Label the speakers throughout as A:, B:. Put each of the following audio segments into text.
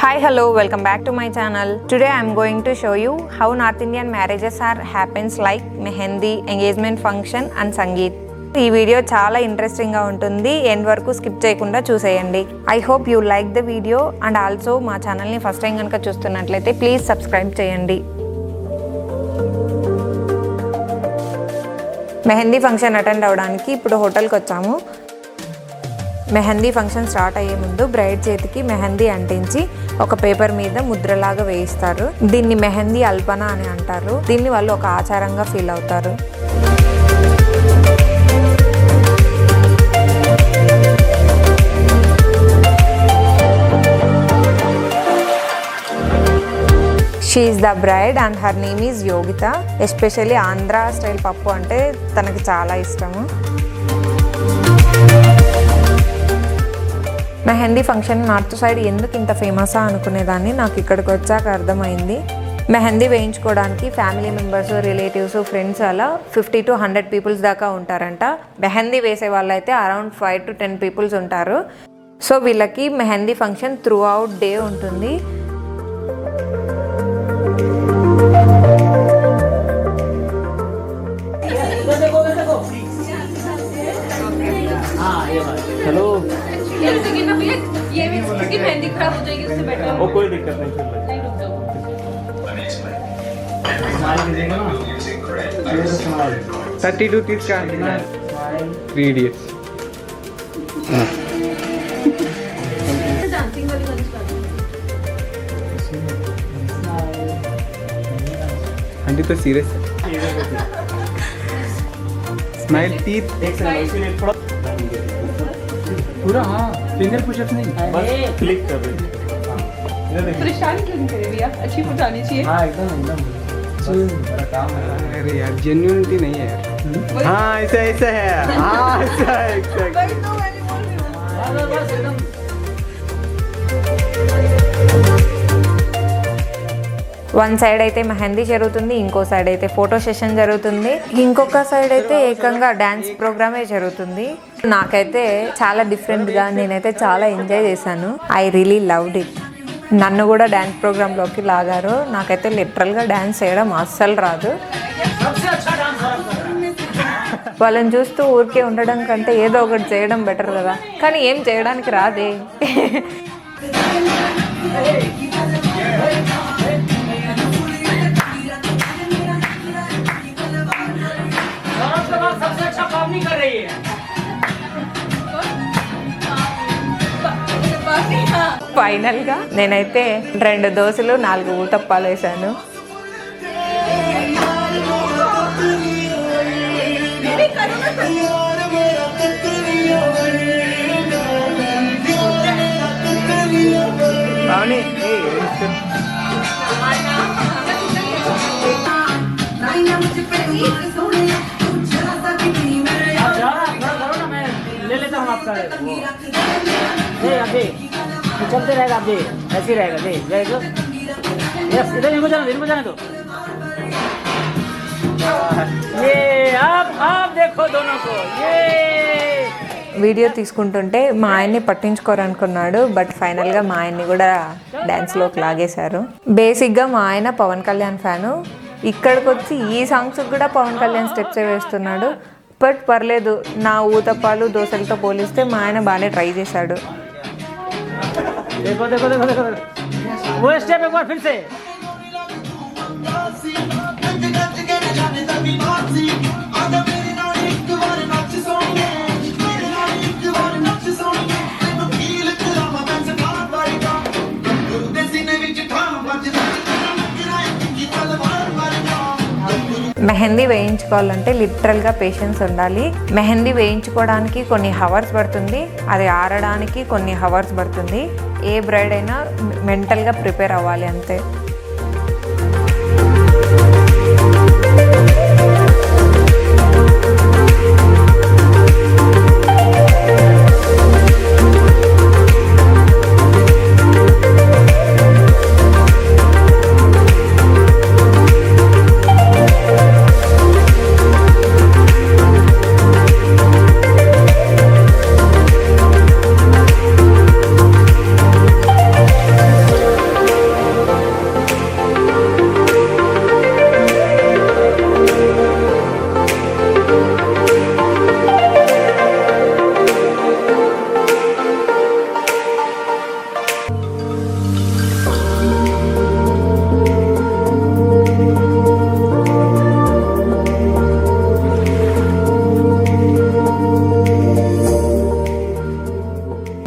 A: Hi, hello, welcome back to my channel. Today I am going to show you how North Indian marriages are happens like mehendi, engagement function and sangeet. ఈ video చాలా interesting గా ఉంటుంది. End వరకు skip చేయకుండా చూసేయండి. I hope you like the video and also మా channel ని first time కనుక చూస్తున్నట్లయితే ప్లీజ్ సబ్స్క్రైబ్ చేయండి. మెహందీ ఫంక్షన్ అటెండ్ అవడానికి ఇప్పుడు హోటల్కి వచ్చాము. మెహందీ ఫంక్షన్ స్టార్ట్ అయ్యే ముందు బ్రైడ్ చేతికి మెహందీ అంటించి ఒక పేపర్ మీద ముద్రలాగా వేయిస్తారు. దీన్ని మెహందీ అల్పన అని అంటారు. దీన్ని వాళ్ళు ఒక ఆచారంగా ఫీల్ అవుతారు. She is the bride and her name is Yogita. Especially Andhra style పప్పు అంటే తనకి చాలా ఇష్టము. మెహందీ ఫంక్షన్ నార్త్ సైడ్ ఎందుకు ఇంత ఫేమసా అనుకునేదాన్ని. నాకు ఇక్కడికి వచ్చాక అర్థమైంది. మెహందీ వేయించుకోవడానికి ఫ్యామిలీ మెంబర్స్, రిలేటివ్స్, ఫ్రెండ్స్ అలా 50 to 100 పీపుల్స్ దాకా ఉంటారంట. మెహందీ వేసే వాళ్ళైతే అరౌండ్ 5 to 10 పీపుల్స్ ఉంటారు. సో వీళ్ళకి mehndi function through out day ఉంటుంది.
B: हेलो
C: ये इसकी मेहंदी खराब हो जाएगी, उससे बेटर
B: वो कोई दिक्कत नहीं, फिर
C: नहीं, रुक जाओ।
B: स्माइल कीजिएगा ना, ये तो स्माइल
D: 32 तीस का है 3 इडियट्स।
C: डांसिंग वाली वाली
D: आंटी तो सीरियस है। स्माइल टीथ
B: एक सेकंड, इसीलिए थोड़ा
D: पूरा। हाँ, फिंगर पुशअप नहीं,
B: बस क्लिक कर दे। ये देखिए,
C: परेशान क्यों नहीं करे भैया, अच्छी फोटो आनी चाहिए।
B: हाँ एकदम एकदम मेरा काम है।
D: अरे यार जेन्युइनिटी नहीं है यार। हाँ ऐसा ऐसा है। हाँ ऐसा है exact।
B: बस एकदम
A: వన్ సైడ్ అయితే మెహందీ జరుగుతుంది, ఇంకో సైడ్ అయితే ఫోటో సెషన్ జరుగుతుంది, ఇంకొక సైడ్ అయితే ఏకంగా డాన్స్ ప్రోగ్రామే జరుగుతుంది. నాకైతే చాలా డిఫరెంట్గా, నేనైతే చాలా ఎంజాయ్ చేశాను. I really loved it. నన్ను కూడా డాన్స్ ప్రోగ్రాంలోకి లాగారు. నాకైతే లిటరల్గా డాన్స్ చేయడం అస్సలు రాదు. వాళ్ళని చూస్తూ ఊరికే ఉండడం కంటే ఏదో ఒకటి చేయడం బెటర్ కదా, కానీ ఏం చేయడానికి రాదే.
B: सबसे अच्छा काम नहीं कर रही है।
A: ఫైనల్గా నేనైతే 2 దోశలు 4 ఊతప్పాలు వేసాను.
B: ले लेता हूँ आपका। अभी चलते रहेगा, अभी ऐसे ही रहेगा। यस, इधर इनको जाने दो। ये आप देखो दोनों को। ये
A: వీడియో తీసుకుంటుంటే మా ఆయన్ని పట్టించుకోరనుకున్నాడు, బట్ ఫైనల్గా మా ఆయన్ని కూడా డ్యాన్స్లోకి లాగేశారు. బేసిక్గా మా ఆయన పవన్ కళ్యాణ్ ఫ్యాను. ఇక్కడికి వచ్చి ఈ సాంగ్స్కి కూడా పవన్ కళ్యాణ్ స్టెప్సే వేస్తున్నాడు. బట్ పర్లేదు, నా ఊతప్పాలు దోశలతో పోలిస్తే మా ఆయన బాగానే ట్రై చేశాడు.
B: देखो देखो देखो देखो वो स्टेप एक बार फिर से।
A: మెహందీ వేయించుకోవాలంటే లిటరల్గా పేషెన్స్ ఉండాలి. మెహందీ వేయించుకోవడానికి కొన్ని హవర్స్ పడుతుంది, అది ఆరడానికి కొన్ని హవర్స్ పడుతుంది. ఏ బ్రైడ్ అయినా మెంటల్గా ప్రిపేర్ అవ్వాలి అంతే.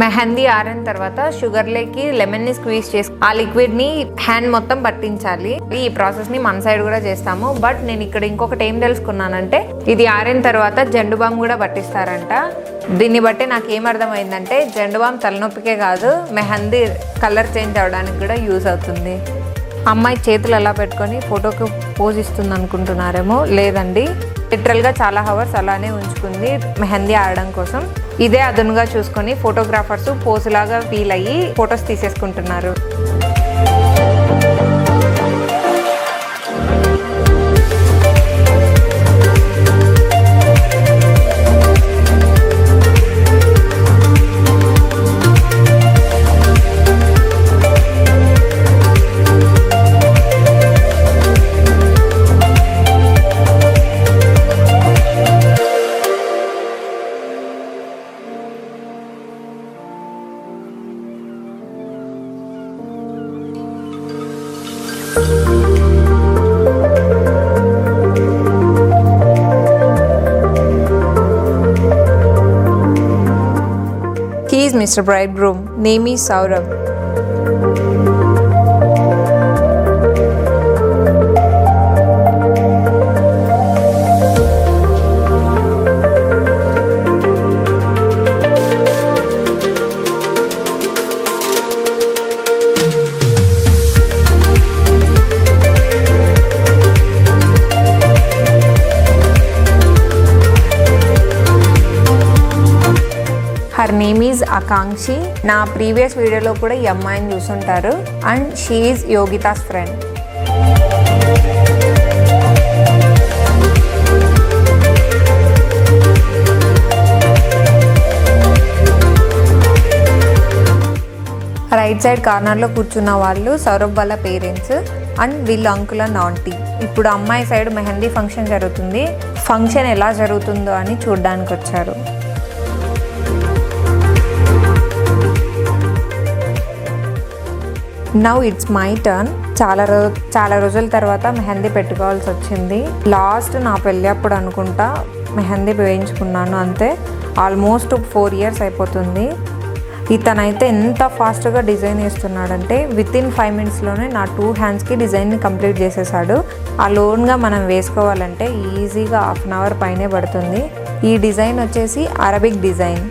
A: మెహందీ ఆరిన తర్వాత షుగర్ లేకి లెమన్ ని స్క్వీజ్ చేసి ఆ లిక్విడ్ ని హ్యాండ్ మొత్తం పట్టించాలి. ఈ ప్రాసెస్ ని మన సైడ్ కూడా చేస్తాము. బట్ నేను ఇక్కడ ఇంకొకటి ఏం తెలుసుకున్నానంటే ఇది ఆరిన తర్వాత జెండు బామ్ కూడా పట్టిస్తారంట. దీన్ని బట్టి నాకు ఏం అర్థమైందంటే జెండు బామ్ తలనొప్పికే కాదు, మెహందీ కలర్ చేంజ్ అవడానికి కూడా యూజ్ అవుతుంది. అమ్మాయి చేతులు ఎలా పెట్టుకొని ఫోటోకి పోజ్ ఇస్తుంది అనుకుంటున్నారేమో, లేదండి, లిటరల్గా చాలా హవర్స్ అలానే ఉంచుకుంది మెహందీ ఆడడం కోసం. ఇదే అదునుగా చూసుకొని ఫోటోగ్రాఫర్స్ పోజులాగా ఫీల్ అయ్యి ఫొటోస్ తీసేసుకుంటున్నారు. He is Mr. Bridegroom. Name is Saurabh. Her name is Akankshi. నా ప్రీవియస్ వీడియోలో కూడా ఈ అమ్మాయిని చూసుంటారు. And she is Yogita's friend. Right side కార్నర్లో కూర్చున్న వాళ్ళు సౌరభ్ వాళ్ళ పేరెంట్స్ అండ్ వీళ్ళ అంకుల్ అండ్ ఆంటీ. ఇప్పుడు అమ్మాయి సైడ్ మెహందీ ఫంక్షన్ జరుగుతుంది. ఫంక్షన్ ఎలా జరుగుతుందో అని చూడడానికి వచ్చారు. Now it's my turn. చాలా రోజుల తర్వాత మెహందీ పెట్టుకోవాల్సి వచ్చింది. లాస్ట్ నా పెళ్ళి అప్పుడు అనుకుంటా మెహందీ వేయించుకున్నాను, అంతే. ఆల్మోస్ట్ 4 years అయిపోతుంది. ఇతనైతే ఎంత ఫాస్ట్గా డిజైన్ వేస్తున్నాడంటే వితిన్ 5 minutesలోనే నా 2 handsకి డిజైన్ని కంప్లీట్ చేసేసాడు. ఆ లోన్గా మనం వేసుకోవాలంటే ఈజీగా 1/2 hour పైనే పడుతుంది. ఈ డిజైన్ వచ్చేసి అరబిక్ డిజైన్.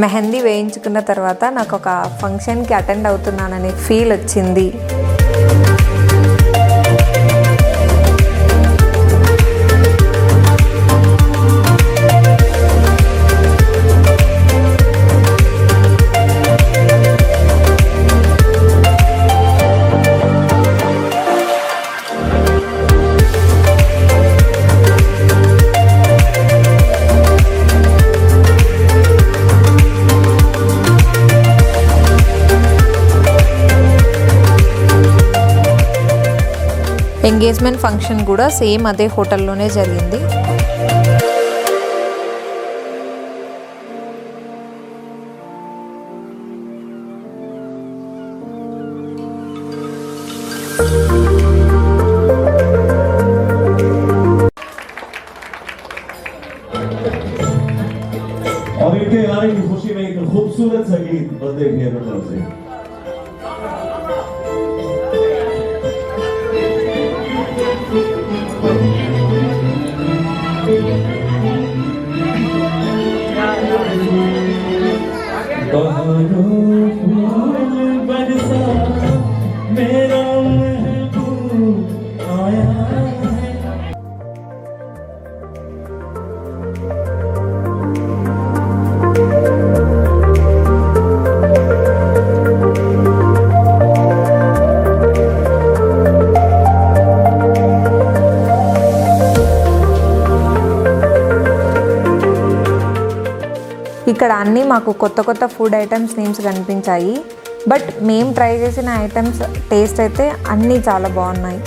A: మెహందీ వేయించుకున్న తర్వాత నాకు ఒక ఫంక్షన్కి అటెండ్ అవుతున్నాననే ఫీల్ వచ్చింది. ఎంగేజ్మెంట్ ఫంక్షన్ కూడా సేమ్ అదే హోటల్లోనే జరిగింది.
E: और इनके आने की खुशी में एक खूबसूरत सा गीत बस देखिए अपनी तरफ से। मेरा महबूब आया है।
A: ఇక్కడ అన్నీ మాకు కొత్త కొత్త ఫుడ్ ఐటమ్స్ నేమ్స్ కనిపించాయి. బట్ మేము ట్రై చేసిన ఐటమ్స్ టేస్ట్ అయితే అన్నీ చాలా బాగున్నాయి.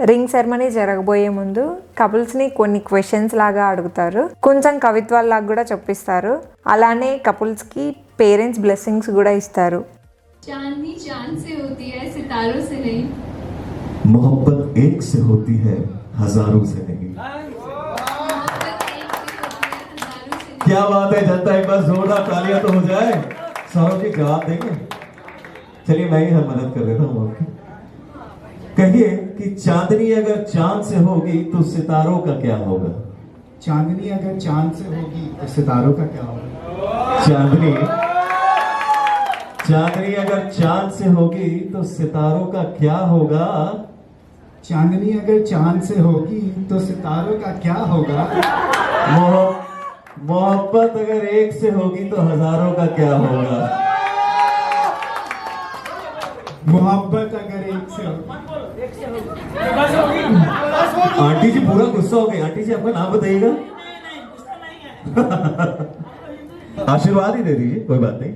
A: రింగ్ సెరమనీ జరగబోయే ముందు కపుల్స్ని కొన్ని క్వశ్చన్స్ లాగా అడుగుతారు, కొంచెం కవిత్వాల్లాగా కూడా చెప్పిస్తారు. అలానే కపుల్స్కి పేరెంట్స్ బ్లెస్సింగ్స్ కూడా ఇస్తారు.
C: चांदनी चांद से होती है सितारों से नहीं.
E: मोहब्बत एक से होती है हजारों से नहीं. क्या बात है जनता, एक बार जोरदार तालियां तो हो जाए. सौरभ जी जवाब देंगे? चलिए मैं ही मदद कर देता हूँ आपकी. कहिए कि चांदनी अगर चांद से होगी तो सितारों का क्या होगा?
F: चांदनी अगर चांद से होगी तो सितारों का क्या होगा?
E: चांदनी अगर चांद से होगी तो सितारों का क्या होगा?
F: चांदनी अगर चांद से होगी तो सितारों का क्या होगा?
E: मोहब्बत अगर एक से होगी तो हजारों का क्या होगा?
F: मोहब्बत अगर एक से होगी.
E: आंटी जी पूरा गुस्सा हो गई. आंटी जी आपका नाम बताइएगा. आशीर्वाद ही दे दीजिए, कोई बात नहीं.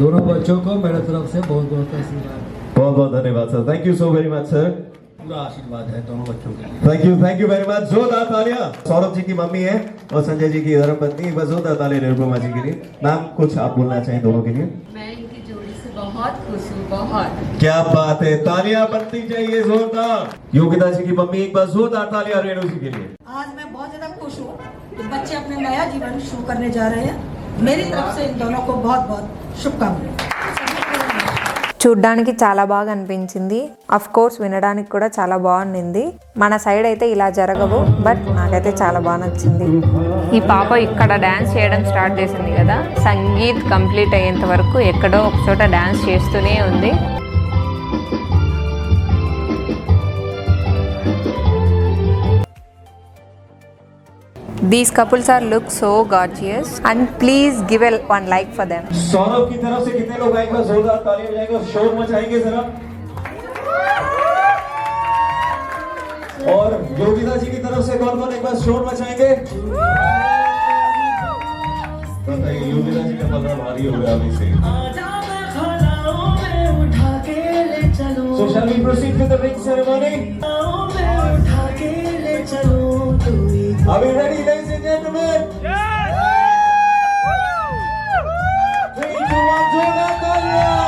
F: दोनों बच्चों को मेरे तरफ से बहुत बहुत आशीर्वाद.
E: बहुत बहुत धन्यवाद sir. Thank you so very much sir.
F: पूरा आशीर्वाद है दोनों बच्चों के लिए.
E: Thank you very much. जोरदार तालियां. सौरभ जी की मम्मी है और संजय जी की धर्मपत्नी. बस जोरदार तालियां निरुपमा जी के लिए. मैम कुछ आप बोलना चाहें दोनों के लिए?
C: मैं इनकी जोड़ी से बहुत खुश हूँ, बहुत.
E: क्या बात है, तालियां बनती चाहिए जोरदार. योगिता जी की मम्मी, एक बार जोरदार तालियां रेणु जी के लिए.
G: आज मैं बहुत ज्यादा खुश हूँ कि बच्चे अपने नया जीवन शुरू करने जा रहे हैं. मेरी तरफ से इन दोनों को बहुत बहुत शुभकामनाएं.
A: చూడ్డానికి చాలా బాగా అనిపించింది. అఫ్ కోర్స్ వినడానికి కూడా చాలా బాగుండింది. మన సైడ్ అయితే ఇలా జరగవు, బట్ నాకైతే చాలా బాగా నచ్చింది. ఈ పాప ఇక్కడ డ్యాన్స్ చేయడం స్టార్ట్ చేసింది కదా, సంగీత్ కంప్లీట్ అయ్యేంత వరకు ఎక్కడో ఒక చోట డ్యాన్స్ చేస్తూనే ఉంది. These couples are look so gorgeous and please give one like for them.
E: Saurabh की तरफ से कितने लोग आएंगे? जोरदार तालियां बजाएंगे और शोर मचाएंगे जरा. और योगिता जी की तरफ से कौन कौन एक बार शोर मचाएंगे? बताइए, योगिता जी का पलड़ा भारी हो गया अभी से. So shall we proceed with the ring ceremony? Are we ready, ladies and gentlemen? Yeah! 3, 2, 1, जोरदार तालियां!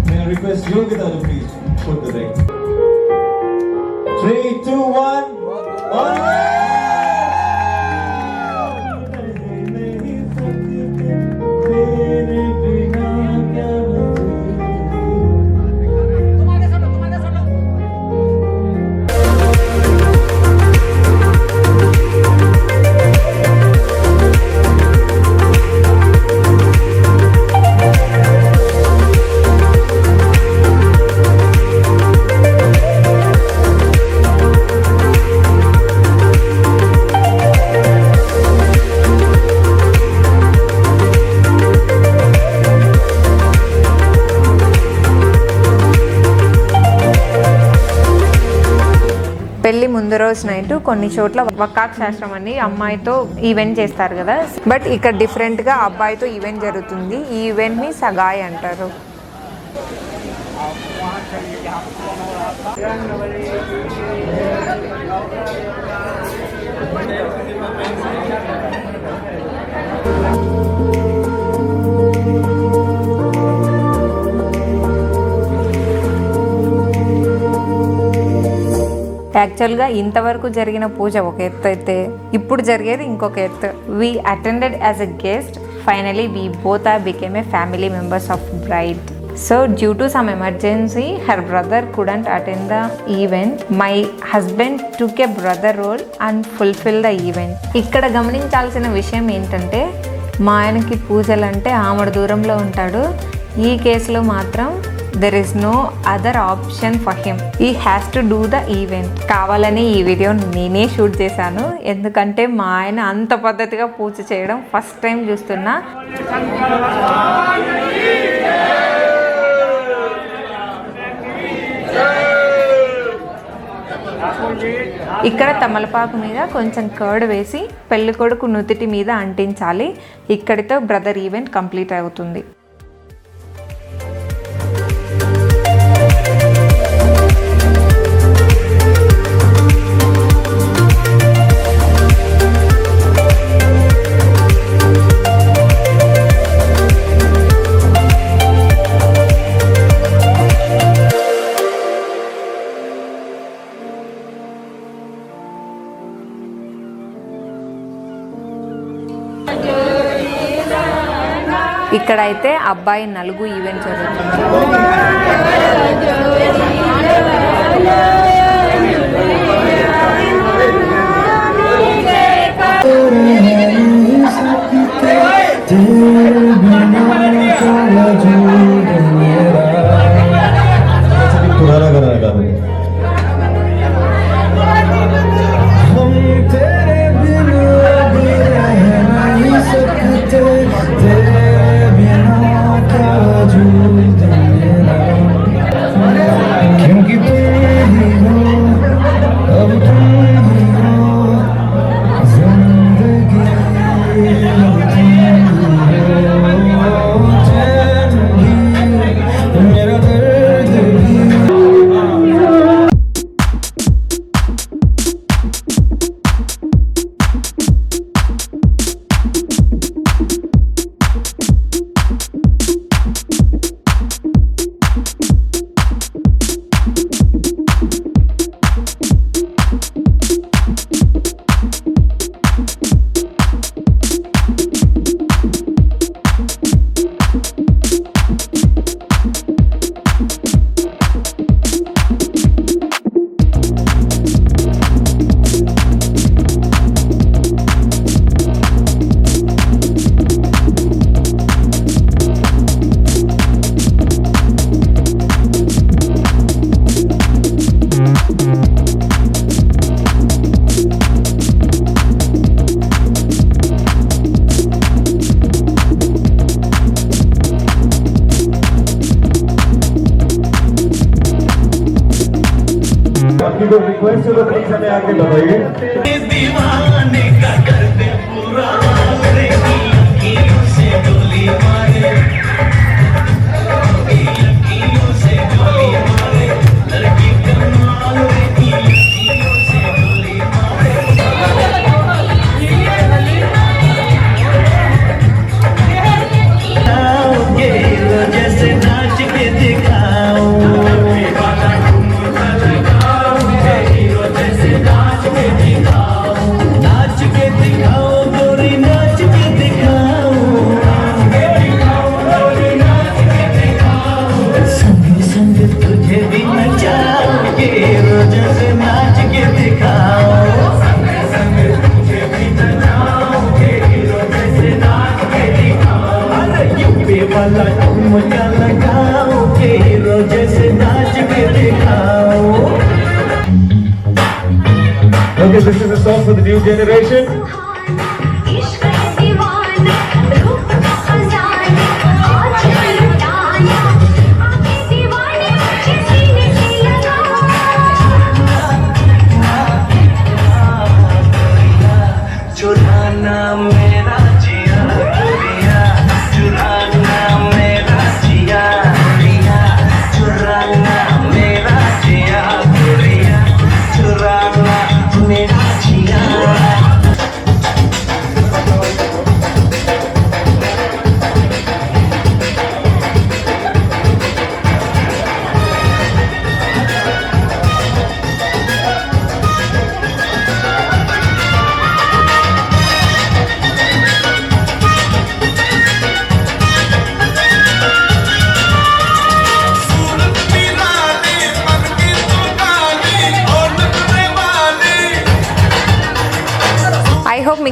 E: May I request Yogita to please put the ring. 3, 2, 1, on! పెళ్లి ముందు రోజు నైట్ కొన్ని చోట్ల వక్కాక్ శాస్త్రం అని అమ్మాయితో ఈవెంట్ చేస్తారు కదా, బట్ ఇక్కడ డిఫరెంట్గా అబ్బాయితో ఈవెంట్ జరుగుతుంది. ఈ ఈవెంట్ని సగాయ్ అంటారు. యాక్చువల్గా ఇంతవరకు జరిగిన పూజ ఒక ఎత్తు అయితే ఇప్పుడు జరిగేది ఇంకొక ఎత్తు. We attended as a guest. Finally we both are became a family members of bride.
A: So due to some emergency, her brother couldn't attend the event. My husband took a brother role and fulfilled the event. ఇక్కడ గమనించాల్సిన విషయం ఏంటంటే మా ఆయనకి పూజలు అంటే ఆమడ దూరంలో ఉంటాడు. ఈ కేసులో మాత్రం there is no other option for him. He has to do the event. కావాలని ఈ వీడియో నేనే షూట్ చేశాను, ఎందుకంటే మా ఆయన అంత పద్ధతిగా పూజ చేయడం ఫస్ట్ టైం చూస్తున్నా. ఇక్కడ తమలపాకు మీద కొంచెం కర్డ్ వేసి పెళ్ళికొడుకు నుతిటి మీద అంటించాలి. ఇక్కడితో బ్రదర్ ఈవెంట్ కంప్లీట్ అవుతుంది. ఇక్కడైతే అబ్బాయి నలుగు ఈవెంట్ జరుగుతుంది.
E: पुराना गाना गा दो. को रिक्वेस्ट है तो प्लीज हमें आगे बताइए. दीवाने का कर दे पूरा रे लकीरों से गोली मारे लकीरों से गोली मारे लड़की कमाल रे लकीरों से गोली मारे ये जैसे नाच के दिखाओ Okay, this is a song for the new generation.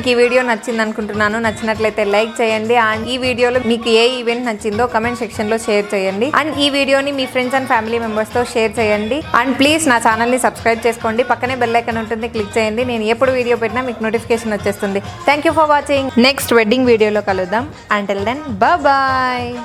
A: మీకు ఈ వీడియో నచ్చింది అనుకుంటున్నాను. నచ్చినట్లయితే లైక్ చేయండి. అండ్ ఈ వీడియోలో మీకు ఏ ఈవెంట్ నచ్చిందో కమెంట్ సెక్షన్ లో షేర్ చేయండి. అండ్ ఈ వీడియోని మీ ఫ్రెండ్స్ అండ్ ఫ్యామిలీ మెంబర్స్ తో షేర్ చేయండి. అండ్ ప్లీజ్ నా ఛానల్ ని సబ్స్క్రైబ్ చేసుకోండి. పక్కనే బెల్ ఐకాన్ ఉంటుంది, క్లిక్ చేయండి. నేను ఎప్పుడు వీడియో పెట్టినా మీకు నోటిఫికేషన్ వచ్చేస్తుంది. Thank you for watching. Next wedding వీడియోలో కలుద్దాం. Until then bye.